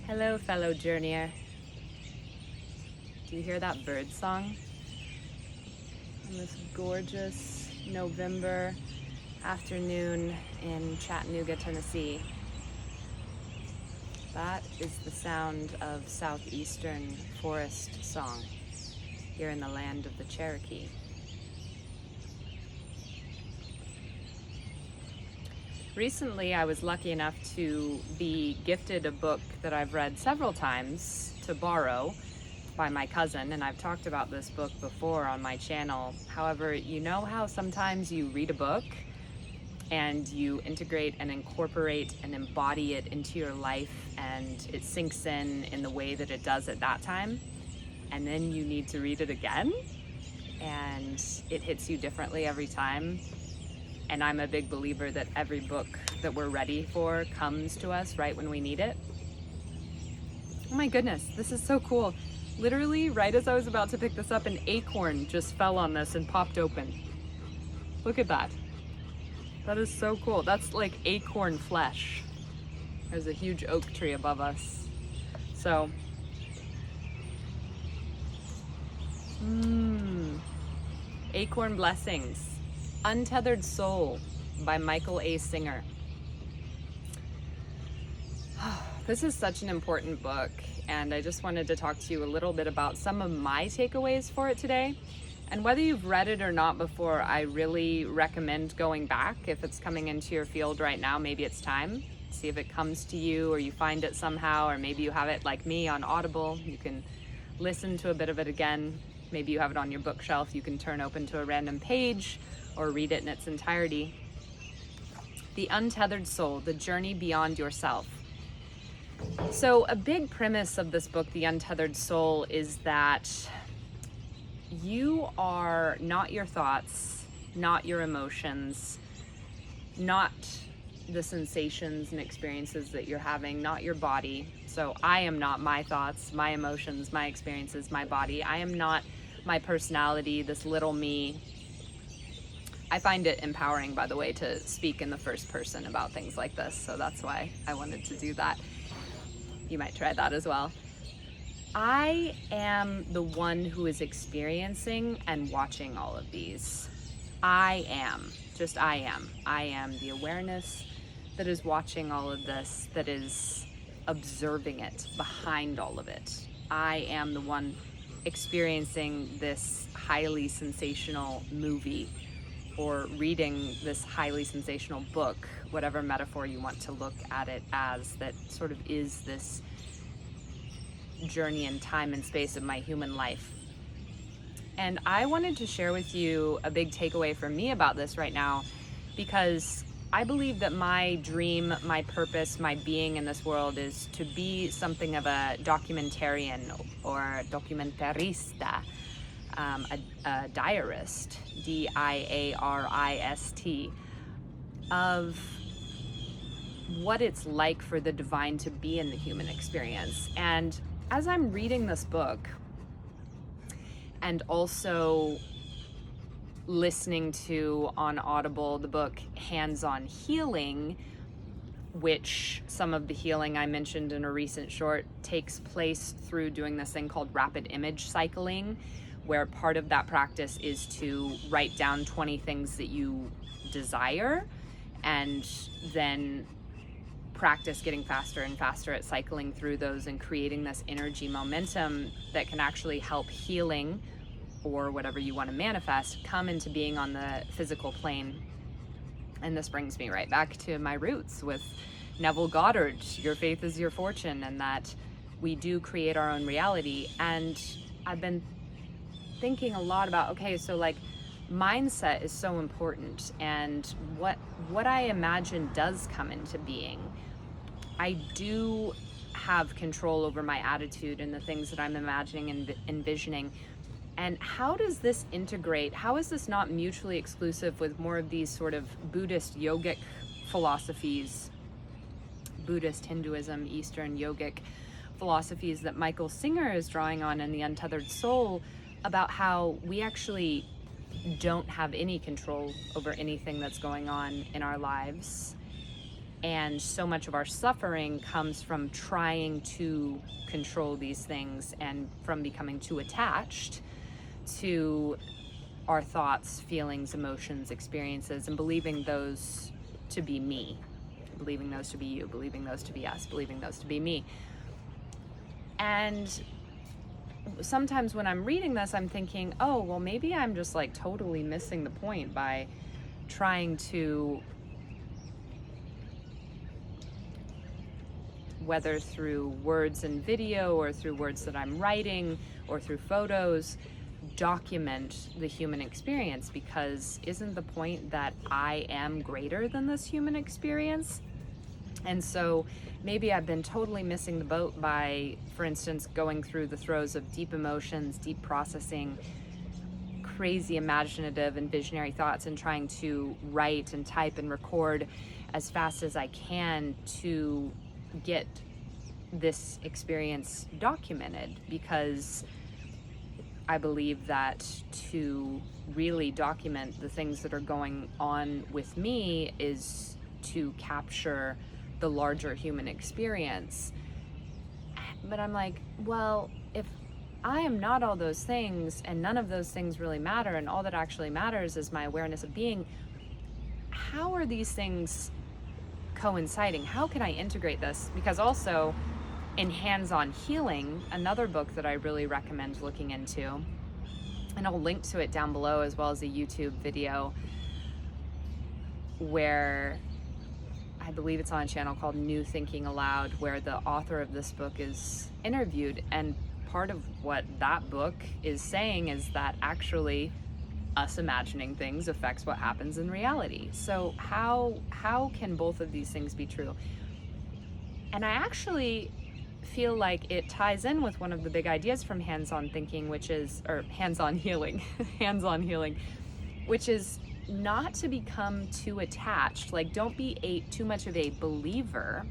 Hello, fellow journeyer. Do you hear that bird song? On this gorgeous November afternoon in Chattanooga, Tennessee. That is the sound of southeastern forest song here in the land of the Cherokee. Recently, I was lucky enough to be gifted a book that I've read several times to borrow by my cousin, and I've talked about this book before on my channel. However, you know how sometimes you read a book and you integrate and incorporate and embody it into your life and it sinks in the way that it does at that time, and then you need to read it again and it hits you differently every time. And I'm a big believer that every book that we're ready for comes to us right when we need it. Oh my goodness, this is so cool. Literally, right as I was about to pick this up, an acorn just fell on this and popped open. Look at that. That is so cool. That's like acorn flesh. There's a huge oak tree above us. So, Acorn Blessings. Untethered Soul by Michael A. Singer. This is such an important book, and I just wanted to talk to you a little bit about some of my takeaways for it today. And whether you've read it or not before, I really recommend going back. If it's coming into your field right now, maybe it's time. See if it comes to you or you find it somehow, or maybe you have it like me on Audible. You can listen to a bit of it again. Maybe you have it on your bookshelf. You can turn open to a random page or read it in its entirety. The Untethered Soul, The Journey Beyond Yourself. So a big premise of this book, The Untethered Soul, is that you are not your thoughts, not your emotions, not the sensations and experiences that you're having, not your body. So I am not my thoughts, my emotions, my experiences, my body. I am not my personality, this little me. I find it empowering, by the way, to speak in the first person about things like this, so that's why I wanted to do that. You might try that as well. I am the one who is experiencing and watching all of these. I am the awareness that is watching all of this, that is observing it, behind all of it. I am the one experiencing this highly sensational movie or reading this highly sensational book, whatever metaphor you want to look at it as, that sort of is this journey in time and space of my human life. And I wanted to share with you a big takeaway from me about this right now, because I believe that my dream, my purpose, my being in this world is to be something of a documentarian or documentarista, a diarist, D-I-A-R-I-S-T, of what it's like for the divine to be in the human experience. And as I'm reading this book and also listening to on Audible the book Hands on Healing, which some of the healing I mentioned in a recent short takes place through doing this thing called rapid image cycling, where part of that practice is to write down 20 things that you desire and then practice getting faster and faster at cycling through those and creating this energy momentum that can actually help healing or whatever you want to manifest come into being on the physical plane. And this brings me right back to my roots with Neville Goddard, your faith is your fortune, and that we do create our own reality. And I've been thinking a lot about, okay, so like mindset is so important, and what I imagine does come into being. I do have control over my attitude and the things that I'm imagining and envisioning. And how does this integrate? How is this not mutually exclusive with more of these sort of Buddhist yogic philosophies, Buddhist, Hinduism, Eastern yogic philosophies that Michael Singer is drawing on in The Untethered Soul, about how we actually don't have any control over anything that's going on in our lives, And so much of our suffering comes from trying to control these things and from becoming too attached to our thoughts, feelings, emotions, experiences, and believing those to be me, believing those to be you, believing those to be us, believing those to be me. And sometimes when I'm reading this, I'm thinking, oh, well, maybe I'm just like totally missing the point by trying to, whether through words and video or through words that I'm writing or through photos, document the human experience, because isn't the point that I am greater than this human experience? And so maybe I've been totally missing the boat by, for instance, going through the throes of deep emotions, deep processing, crazy imaginative and visionary thoughts, and trying to write and type and record as fast as I can to get this experience documented, because I believe that to really document the things that are going on with me is to capture the larger human experience. But I'm like, well, if I am not all those things and none of those things really matter, and all that actually matters is my awareness of being, how are these things coinciding? How can I integrate this? Because also in Hands-On Healing, another book that I really recommend looking into, and I'll link to it down below, as well as a YouTube video where I believe it's on a channel called New Thinking Aloud, where the author of this book is interviewed. And part of what that book is saying is that actually us imagining things affects what happens in reality. So how can both of these things be true? And I actually feel like it ties in with one of the big ideas from Hands-On Thinking, which is, or Hands-On Healing, Hands-On Healing, which is not to become too attached. Like, don't be too much of a believer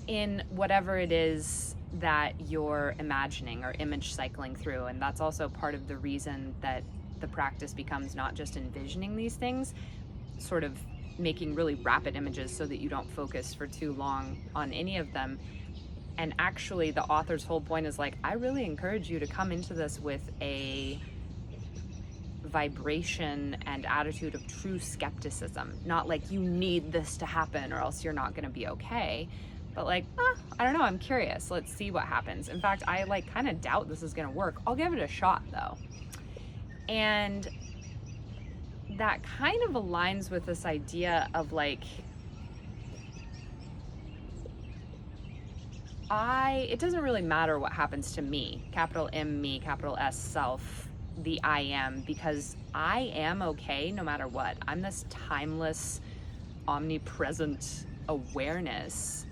in whatever it is that you're imagining or image cycling through. And that's also part of the reason that the practice becomes not just envisioning these things, sort of making really rapid images so that you don't focus for too long on any of them. And actually the author's whole point is like, I really encourage you to come into this with a vibration and attitude of true skepticism. Not like you need this to happen or else you're not going to be okay, but like, I don't know, I'm curious, let's see what happens. In fact, I like kind of doubt this is going to work. I'll give it a shot though. And that kind of aligns with this idea of like, it doesn't really matter what happens to me, capital M me, capital S self, the I am, because I am okay no matter what. I'm this timeless, omnipresent awareness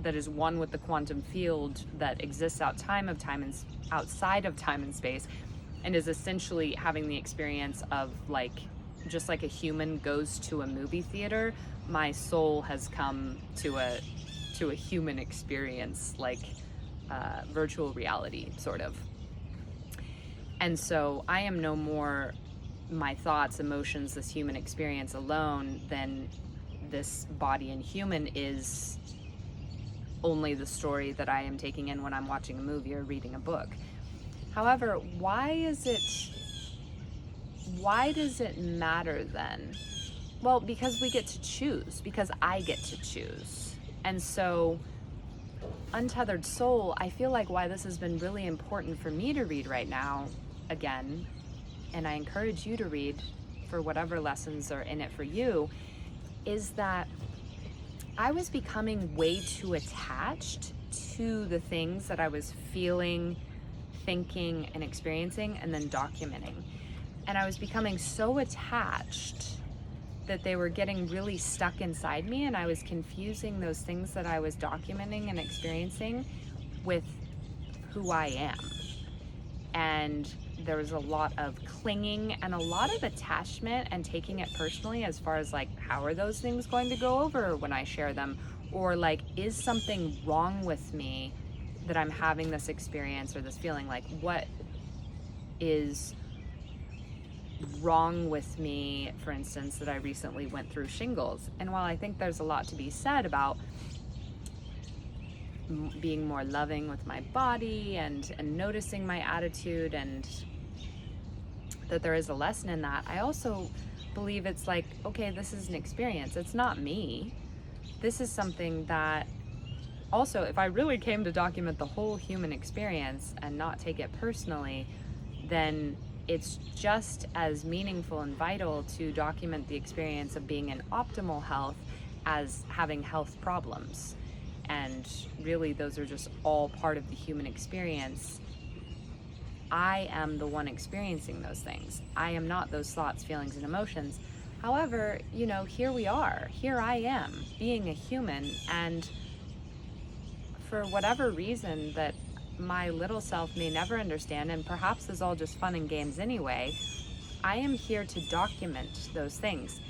that is one with the quantum field that exists outside of time and space, and is essentially having the experience of like, just like a human goes to a movie theater, my soul has come to a human experience, like virtual reality, sort of. And so I am no more my thoughts, emotions, this human experience alone than this body and human is only the story that I am taking in when I'm watching a movie or reading a book. However, why does it matter then? Well, because we get to choose, because I get to choose. And so Untethered Soul, I feel like why this has been really important for me to read right now, again, and I encourage you to read for whatever lessons are in it for you, is that I was becoming way too attached to the things that I was feeling, thinking, and experiencing, and then documenting. And I was becoming so attached that they were getting really stuck inside me, and I was confusing those things that I was documenting and experiencing with who I am. And there was a lot of clinging and a lot of attachment and taking it personally, as far as like, how are those things going to go over when I share them? Or like, is something wrong with me that I'm having this experience or this feeling? Like, what is wrong with me, for instance, that I recently went through shingles. And while I think there's a lot to be said about being more loving with my body and noticing my attitude, and that there is a lesson in that, I also believe it's like, okay, this is an experience. It's not me. This is something that also, if I really came to document the whole human experience and not take it personally, then it's just as meaningful and vital to document the experience of being in optimal health as having health problems. And really, those are just all part of the human experience. I am the one experiencing those things. I am not those thoughts, feelings, and emotions. However, here we are. Here I am, being a human, and for whatever reason that my little self may never understand, and perhaps is all just fun and games anyway, I am here to document those things.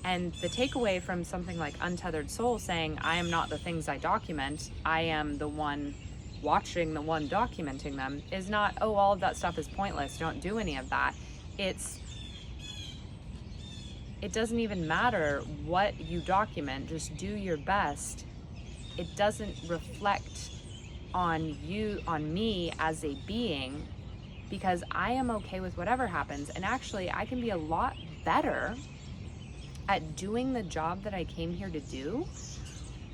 And the takeaway from something like Untethered Soul saying, I am not the things I document, I am the one watching the one documenting them, is not, oh, all of that stuff is pointless, don't do any of that. It doesn't even matter what you document, just do your best. It doesn't reflect on me as a being, because I am okay with whatever happens. And actually, I can be a lot better at doing the job that I came here to do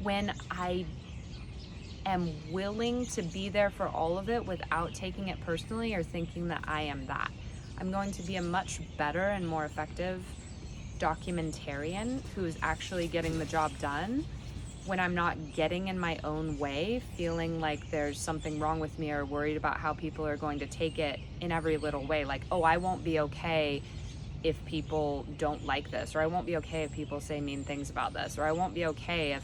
when I am willing to be there for all of it without taking it personally or thinking that I am that. I'm going to be a much better and more effective documentarian who's actually getting the job done when I'm not getting in my own way, feeling like there's something wrong with me or worried about how people are going to take it in every little way. Like, oh, I won't be okay if people don't like this, or I won't be okay if people say mean things about this, or I won't be okay if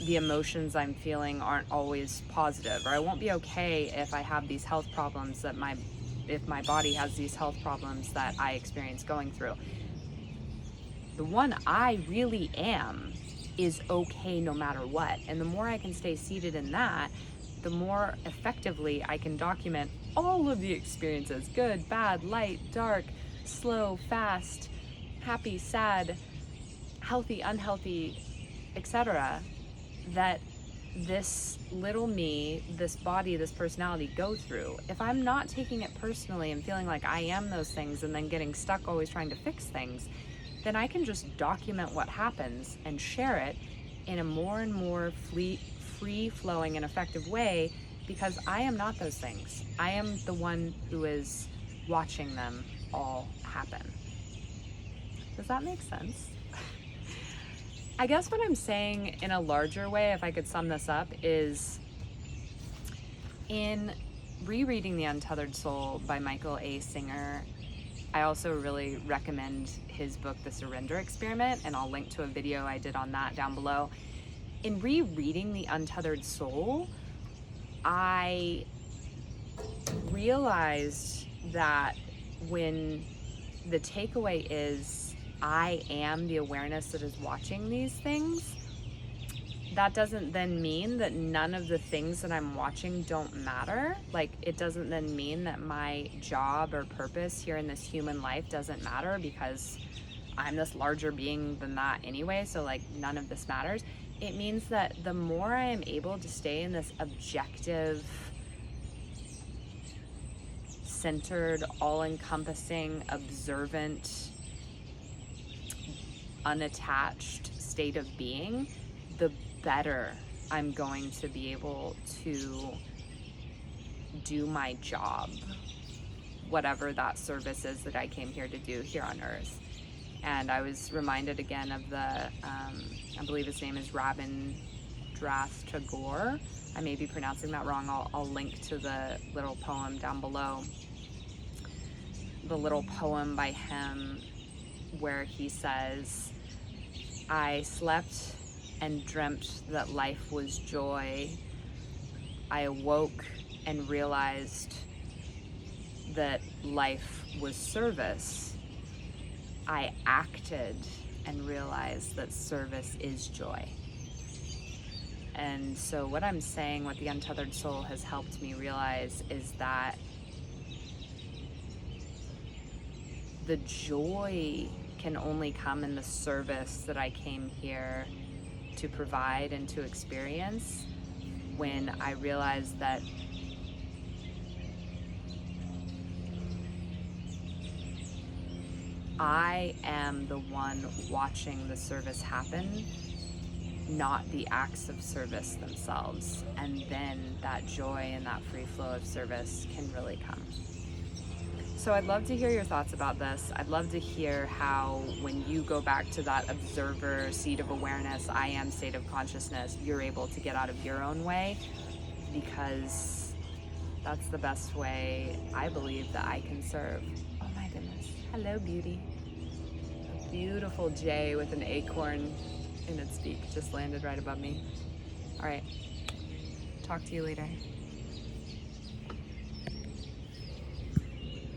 the emotions I'm feeling aren't always positive, or I won't be okay if I have these health problems if my body has these health problems that I experience going through. The one I really am is okay no matter what. And the more I can stay seated in that, the more effectively I can document all of the experiences, good, bad, light, dark, slow, fast, happy, sad, healthy, unhealthy, etc., that this little me, this body, this personality go through. If I'm not taking it personally and feeling like I am those things and then getting stuck always trying to fix things, then I can just document what happens and share it in a more and more free-flowing and effective way, because I am not those things. I am the one who is watching them all happen. Does that make sense? I guess what I'm saying in a larger way, if I could sum this up, is in rereading The Untethered Soul by Michael A. Singer, I also really recommend his book, The Surrender Experiment, and I'll link to a video I did on that down below. In rereading The Untethered Soul, I realized that when the takeaway is I am the awareness that is watching these things, that doesn't then mean that none of the things that I'm watching don't matter. Like, it doesn't then mean that my job or purpose here in this human life doesn't matter, because I'm this larger being than that anyway, so like none of this matters. It means that the more I am able to stay in this objective, centered, all-encompassing, observant, unattached state of being, the better I'm going to be able to do my job, whatever that service is that I came here to do here on Earth. And I was reminded again of the, I believe his name is Rabindranath Tagore. I may be pronouncing that wrong. I'll link to the little poem down below. The little poem by him where he says, I slept and dreamt that life was joy. I awoke and realized that life was service. I acted and realized that service is joy. And so what I'm saying, what The Untethered Soul has helped me realize, is that the joy can only come in the service that I came here to provide and to experience, when I realized that I am the one watching the service happen, not the acts of service themselves. And then that joy and that free flow of service can really come. So I'd love to hear your thoughts about this. I'd love to hear how, when you go back to that observer seat of awareness, I am state of consciousness, you're able to get out of your own way, because that's the best way I believe that I can serve. Oh my goodness. Hello, beauty. A beautiful jay with an acorn in its beak just landed right above me. All right. Talk to you later.